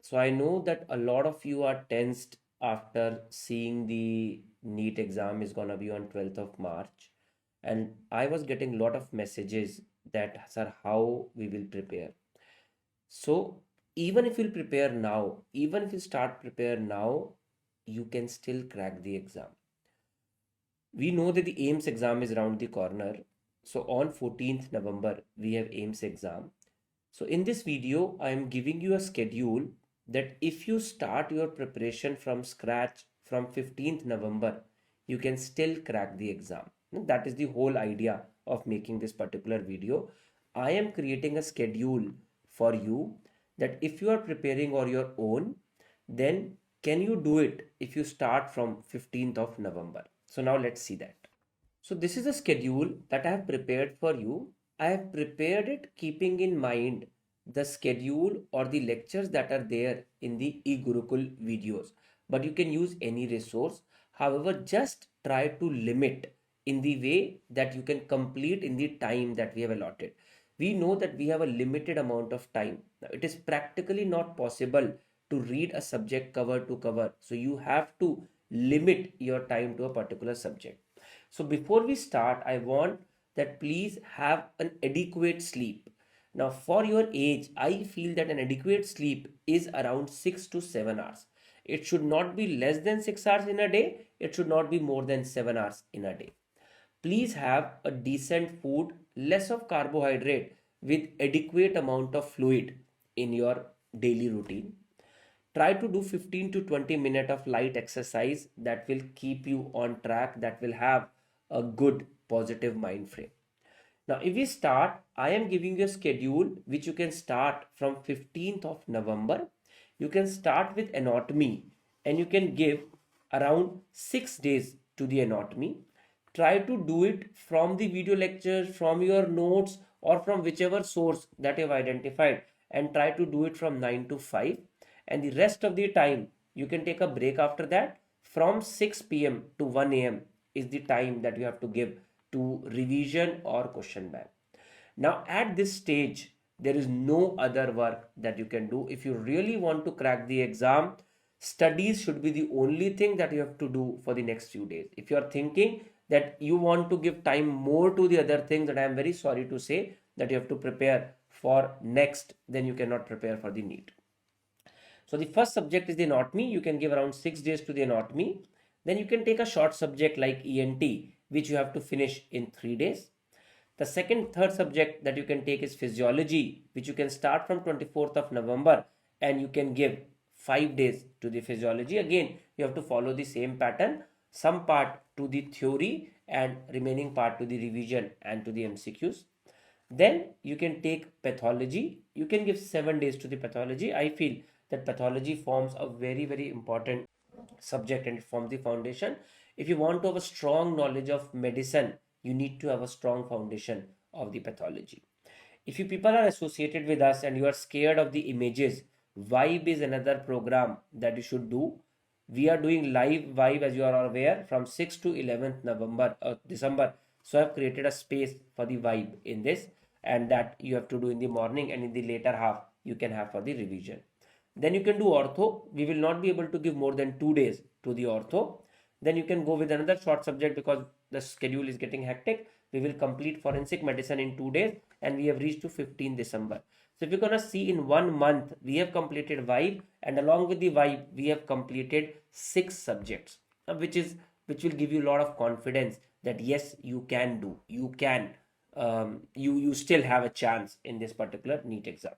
So I know that a lot of you are tensed after seeing the NEET exam is gonna be on 12th of March. And I was getting a lot of messages that, sir, how we will prepare. So even if you prepare now, even if you start prepare now, you can still crack the exam. We know that the AIMS exam is around the corner. So on 14th November, we have AIMS exam. So in this video, I am giving you a schedule that if you start your preparation from scratch from 15th November, you can still crack the exam. That is the whole idea of making this particular video. I am creating a schedule for you that if you are preparing on your own, then can you do it if you start from 15th of November? So now let's see that. So this is a schedule that I have prepared for you. I have prepared it keeping in mind the schedule or the lectures that are there in the eGurukul videos. But you can use any resource. However, just try to limit in the way that you can complete in the time that we have allotted. We know that we have a limited amount of time. Now, it is practically not possible to read a subject cover to cover. So you have to limit your time to a particular subject. So before we start, I want that please have an adequate sleep. Now for your age, I feel that an adequate sleep is around 6 to 7 hours. It should not be less than 6 hours in a day. It should not be more than 7 hours in a day. Please have a decent food, less of carbohydrate with adequate amount of fluid in your daily routine. Try to do 15 to 20 minutes of light exercise that will keep you on track, that will have a good positive mind frame. Now, if we start, I am giving you a schedule which you can start from 15th of November. You can start with anatomy and you can give around 6 days to the anatomy. Try to do it from the video lectures, from your notes, or from whichever source that you have identified, and try to do it from 9 to 5. And the rest of the time, you can take a break after that. From 6 p.m. to 1 a.m. is the time that you have to give to revision or question bank. Now, at this stage, there is no other work that you can do. If you really want to crack the exam, studies should be the only thing that you have to do for the next few days. If you are thinking that you want to give time more to the other things, that I am very sorry to say that you have to prepare for next, then you cannot prepare for the NEET. So the first subject is the anatomy. You can give around 6 days to the anatomy. Then you can take a short subject like ENT, which you have to finish in 3 days. The third subject that you can take is physiology, which you can start from 24th of November and you can give 5 days to the physiology. Again, you have to follow the same pattern, some part to the theory and remaining part to the revision and to the MCQs. Then you can take pathology. You can give 7 days to the pathology. I feel that pathology forms a very, very important subject and it forms the foundation. If you want to have a strong knowledge of medicine, you need to have a strong foundation of the pathology. If you people are associated with us and you are scared of the images, Vibe is another program that you should do. We are doing live Vibe, as you are aware, from 6th to 11th December. So I have created a space for the Vibe in this, and that you have to do in the morning, and in the later half you can have for the revision. Then you can do ortho. We will not be able to give more than 2 days to the ortho. Then you can go with another short subject because the schedule is getting hectic. We will complete forensic medicine in 2 days and we have reached to 15 December. So if you're gonna see in 1 month, we have completed Vibe, and along with the Vibe, we have completed 6 subjects, which will give you a lot of confidence that yes, you can do, you can, you still have a chance in this particular NEET exam.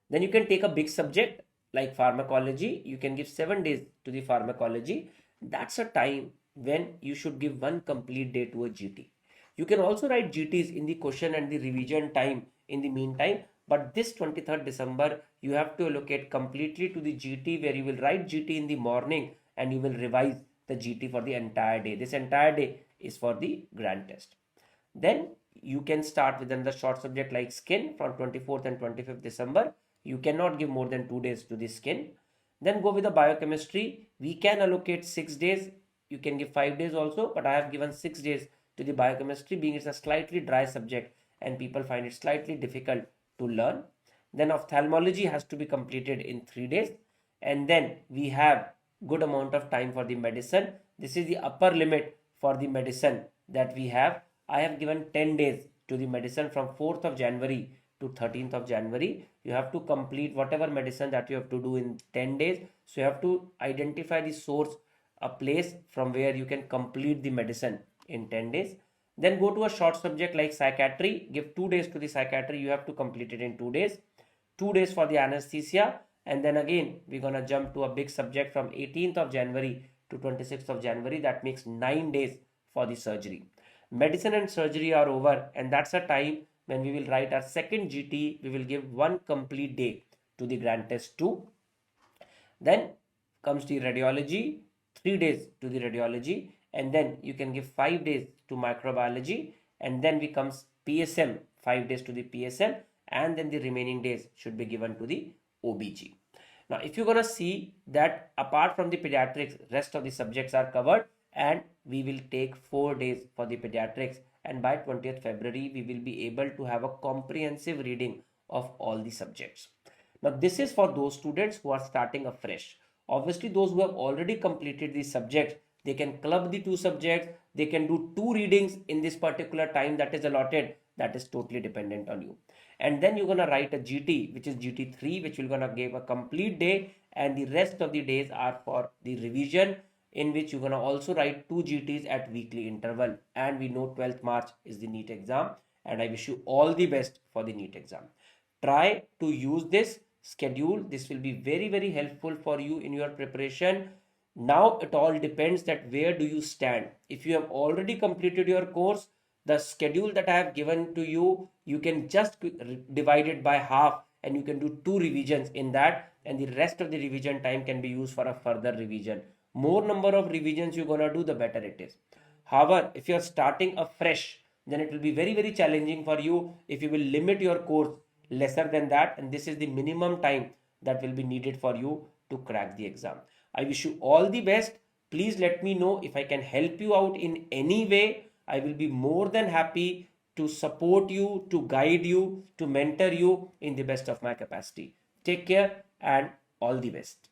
Then you can take a big subject like pharmacology. You can give 7 days to the pharmacology. That's a time when you should give one complete day to a GT. You can also write GTs in the question and the revision time in the meantime. But this 23rd December, you have to allocate completely to the GT, where you will write GT in the morning and you will revise the GT for the entire day. This entire day is for the grand test. Then you can start with another short subject like skin from 24th and 25th December. You cannot give more than 2 days to the skin. Then go with the biochemistry. We can allocate 6 days. You can give 5 days also, but I have given 6 days to the biochemistry, being it's a slightly dry subject and people find it slightly difficult to learn. Then ophthalmology has to be completed in 3 days, and then we have good amount of time for the medicine. This is the upper limit for the medicine that we have. I have given 10 days to the medicine from 4th of January to 13th of January. You have to complete whatever medicine that you have to do in 10 days. So you have to identify the source, a place from where you can complete the medicine in 10 days. Then go to a short subject like psychiatry. Give 2 days to the psychiatry. You have to complete it in 2 days. 2 days for the anesthesia. And then again, we're going to jump to a big subject from 18th of January to 26th of January. That makes 9 days for the surgery. Medicine and surgery are over, and that's a time when we will write our second GT. We will give 1 complete day to the grand test 2. Then comes the radiology, 3 days to the radiology, and then you can give 5 days to microbiology, and then becomes PSM, 5 days to the PSM, and then the remaining days should be given to the OBG. Now, if you're gonna see that apart from the pediatrics, rest of the subjects are covered, and we will take 4 days for the pediatrics, and by 20th February we will be able to have a comprehensive reading of all the subjects. Now, this is for those students who are starting afresh. Obviously, those who have already completed these subjects, they can club the 2 subjects, they can do 2 readings in this particular time that is allotted. That is totally dependent on you. And then you're going to write a GT, which is GT3, which will going to give a complete day, and the rest of the days are for the revision, in which you're going to also write 2 GTs at weekly interval. And we know 12th March is the NEET exam, and I wish you all the best for the NEET exam. Try to use this schedule. This will be very, very helpful for you in your preparation. Now it all depends that where do you stand. If you have already completed your course, the schedule that I have given to you, you can just divide it by half, and you can do 2 revisions in that, and the rest of the revision time can be used for a further revision. More number of revisions you're gonna do, the better it is. However, if you're starting afresh, then it will be very, very challenging for you if you will limit your course lesser than that, and this is the minimum time that will be needed for you to crack the exam. I wish you all the best. Please let me know if I can help you out in any way. I will be more than happy to support you, to guide you, to mentor you in the best of my capacity. Take care and all the best.